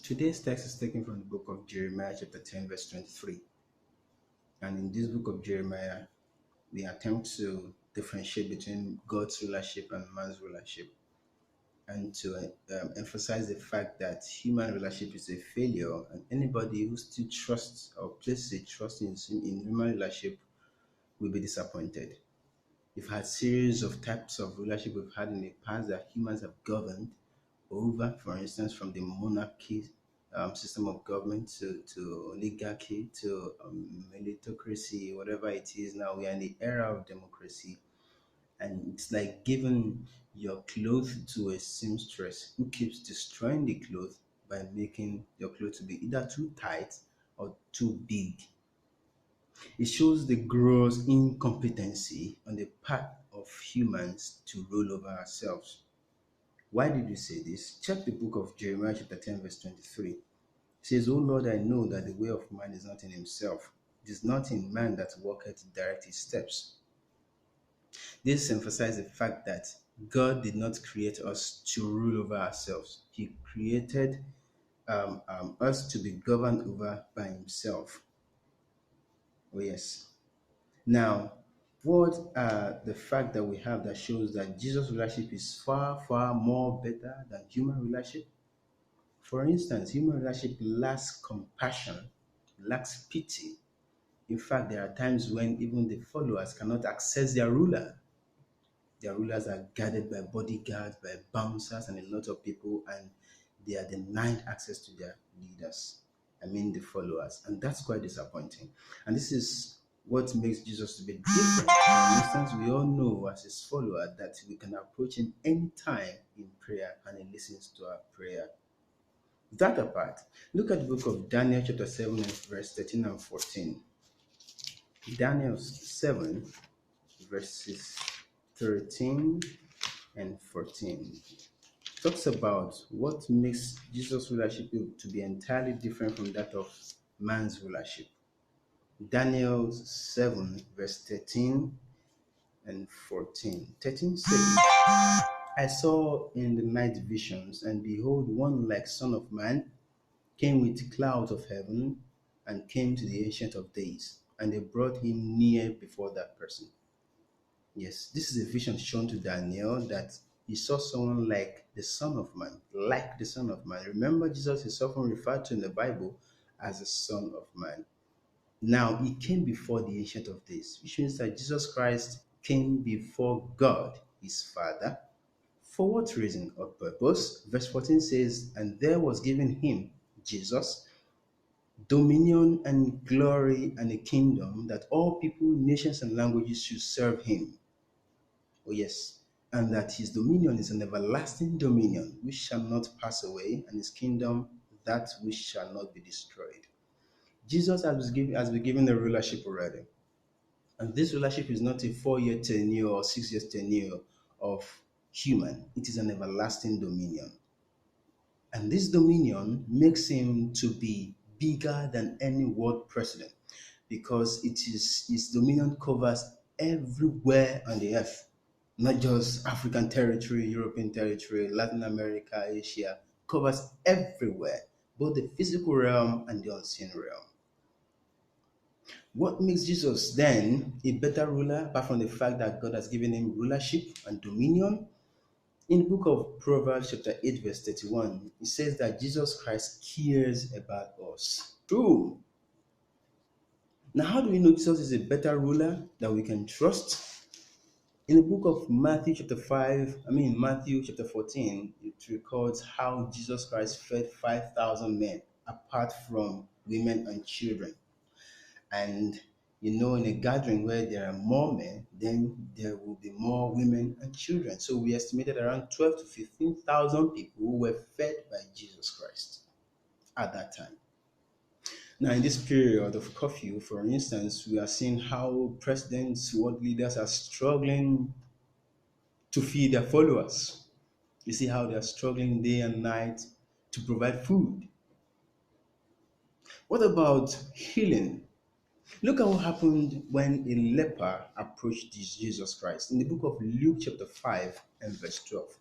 Today's text is taken from the book of Jeremiah, chapter 10, verse 23. And in this book of Jeremiah, we attempt to differentiate between God's rulership and man's rulership, and to emphasize the fact that human rulership is a failure, and anybody who still trusts or places a trust in human rulership will be disappointed. We've had series of types of rulership we've had in the past that humans have governed over, for instance, from the monarchy system of government to oligarchy to meritocracy, whatever it is. Now we are in the era of democracy, and it's like giving your clothes to a seamstress who keeps destroying the clothes by making your clothes to be either too tight or too big. It shows the gross incompetency on the part of humans to rule over ourselves. Why did you say this? Check the book of Jeremiah, chapter 10, verse 23. It says, O Lord, I know that the way of man is not in himself. It is not in man that walketh to direct his steps. This emphasizes the fact that God did not create us to rule over ourselves. He created us to be governed over by himself. Oh, yes. Now, what the fact that we have that shows that Jesus' rulership is far, far more better than human rulership? For instance, human rulership lacks compassion, lacks pity. In fact, there are times when even the followers cannot access their ruler. Their rulers are guarded by bodyguards, by bouncers, and a lot of people, and they are denied access to their leaders. I mean, the followers. And that's quite disappointing. And this is what makes Jesus to be different. For instance, we all know as his follower that we can approach him anytime in prayer and he listens to our prayer. That apart, look at the book of Daniel, chapter 7, and verse 13 and 14. Daniel 7, verses 13 and 14 talks about what makes Jesus' rulership to be entirely different from that of man's rulership. Daniel 7, verse 13 and 14. 13 says, I saw in the night visions, and behold, one like Son of Man came with clouds of heaven and came to the Ancient of Days, and they brought him near before that person. Yes, this is a vision shown to Daniel that he saw someone like the Son of Man, like the Son of Man. Remember, Jesus is often referred to in the Bible as the Son of Man. Now, he came before the Ancient of Days, which means that Jesus Christ came before God, his Father. For what reason or purpose? Verse 14 says, and there was given him, Jesus, dominion and glory and a kingdom that all people, nations, and languages should serve him. Oh, yes. And that his dominion is an everlasting dominion which shall not pass away, and his kingdom that which shall not be destroyed. Jesus has been given the rulership already. And this rulership is not a 4-year tenure or 6 years tenure of human, it is an everlasting dominion. And this dominion makes him to be bigger than any world president because his dominion covers everywhere on the earth, not just African territory, European territory, Latin America, Asia, covers everywhere, both the physical realm and the unseen realm. What makes Jesus then a better ruler, apart from the fact that God has given him rulership and dominion? In the book of Proverbs, chapter 8, verse 31, it says that Jesus Christ cares about us. True. Now, how do we know Jesus is a better ruler that we can trust? In the book of Matthew chapter 14, it records how Jesus Christ fed 5,000 men apart from women and children. And in a gathering where there are more men, then there will be more women and children. So we estimated around 12 to 15,000 people who were fed by Jesus Christ at that time. Now, in this period of curfew, for instance, we are seeing how presidents, world leaders are struggling to feed their followers. You see how they are struggling day and night to provide food. What about healing? Look at what happened when a leper approached Jesus Christ. In the book of Luke, chapter 5, and verse 12.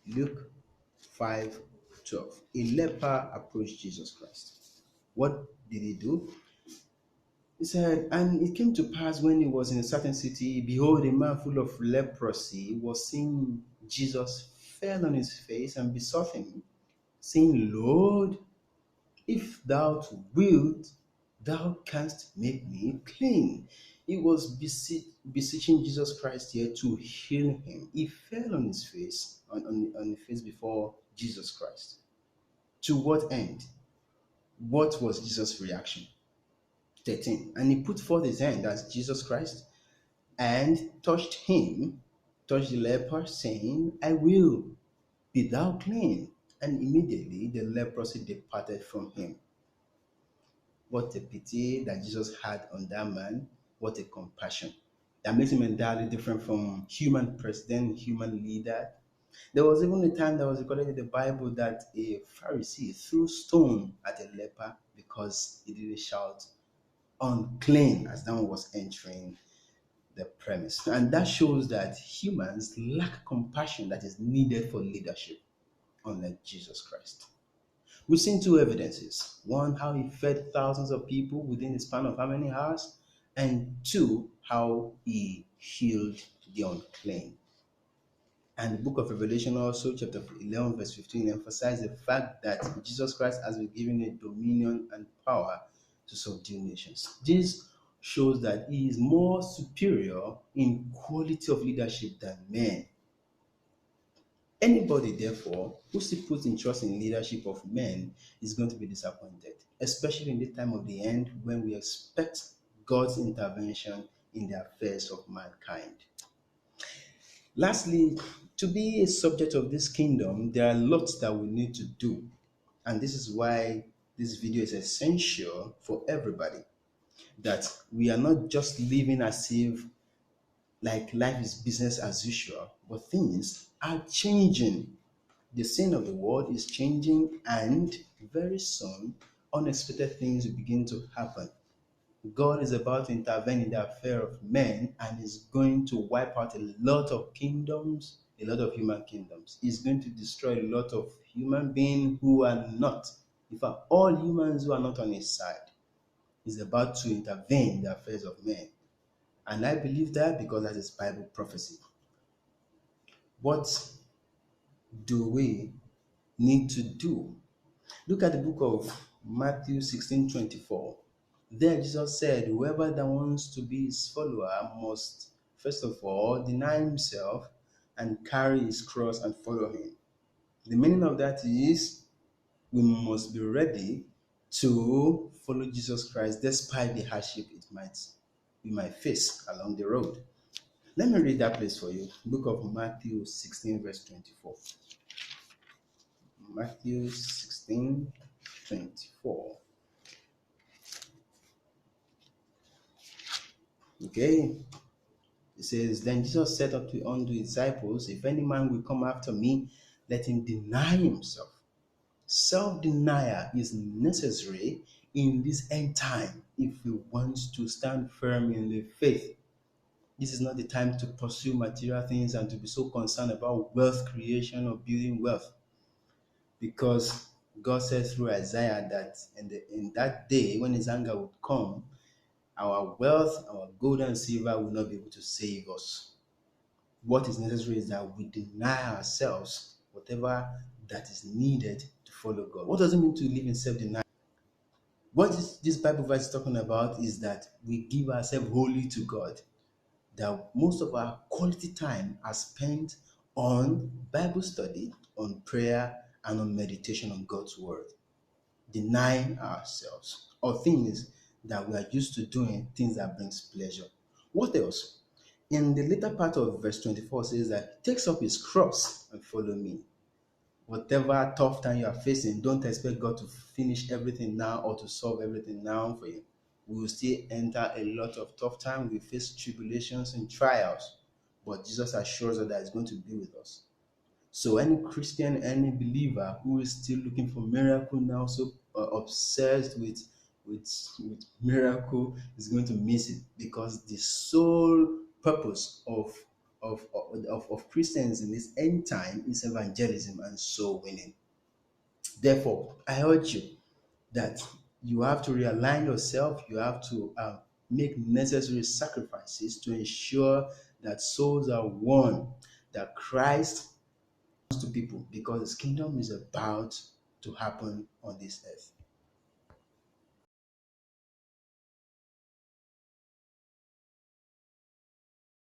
Luke 5, 12. A leper approached Jesus Christ. What did he do? He said, and it came to pass when he was in a certain city, behold, a man full of leprosy was seeing Jesus, fell on his face and besought him, saying, Lord, if thou wilt, thou canst make me clean. He was beseeching Jesus Christ here to heal him. He fell on his face, on the face before Jesus Christ. To what end? What was Jesus' reaction? 13. And he put forth his hand as Jesus Christ and touched him, touched the leper, saying, I will be thou clean. And immediately the leprosy departed from him. What a pity that Jesus had on that man. What a compassion. That makes him entirely different from human president, human leader. There was even a time that was recorded in the Bible that a Pharisee threw stone at a leper because he didn't shout unclean as that one was entering the premise. And that shows that humans lack compassion that is needed for leadership, unlike Jesus Christ. We've seen two evidences. One, how he fed thousands of people within the span of how many hours? And two, how he healed the unclean. And the book of Revelation also, chapter 11, verse 15, emphasizes the fact that Jesus Christ has been given a dominion and power to subdue nations. This shows that he is more superior in quality of leadership than men. Anybody, therefore, who still puts in trust in leadership of men is going to be disappointed, especially in the time of the end when we expect God's intervention in the affairs of mankind. Lastly, to be a subject of this kingdom, there are lots that we need to do. And this is why this video is essential for everybody. That we are not just living as if like life is business as usual, but things are changing. The scene of the world is changing, and very soon, unexpected things will begin to happen. God is about to intervene in the affair of men and is going to wipe out a lot of kingdoms, a lot of human kingdoms. He's going to destroy a lot of human beings who are not, in fact, all humans who are not on his side. He's about to intervene in the affairs of men. And I believe that because that is Bible prophecy. What do we need to do? Look at the book of Matthew 16:24. There Jesus said, whoever that wants to be his follower must first of all deny himself and carry his cross and follow him. The meaning of that is we must be ready to follow Jesus Christ despite the hardship we might face along the road. Let me read that place for you. Book of Matthew 16, verse 24. Matthew 16:24. Okay. It says, Then Jesus said unto his disciples, If any man will come after me, let him deny himself. Self-denial is necessary in this end time if we want to stand firm in the faith. This is not the time to pursue material things and to be so concerned about wealth creation or building wealth. Because God said through Isaiah that in that day when his anger would come, our wealth, our gold and silver will not be able to save us. What is necessary is that we deny ourselves whatever that is needed to follow God. What does it mean to live in self-denial? What this Bible verse is talking about is that we give ourselves wholly to God. That most of our quality time are spent on Bible study, on prayer, and on meditation on God's word. Denying ourselves or things that we are used to doing, things that brings pleasure. What else? In the later part of verse 24 says that he takes up his cross and follow me. Whatever tough time you are facing, don't expect God to finish everything now or to solve everything now for you. We will still enter a lot of tough time. We face tribulations and trials, but Jesus assures us that he's going to be with us. So any Christian, any believer who is still looking for miracle now, so obsessed with miracle, is going to miss it, because the sole purpose of Christians in this end time is evangelism and soul winning. Therefore, I urge you that you have to realign yourself, you have to make necessary sacrifices to ensure that souls are won, that Christ comes to people, because his kingdom is about to happen on this earth.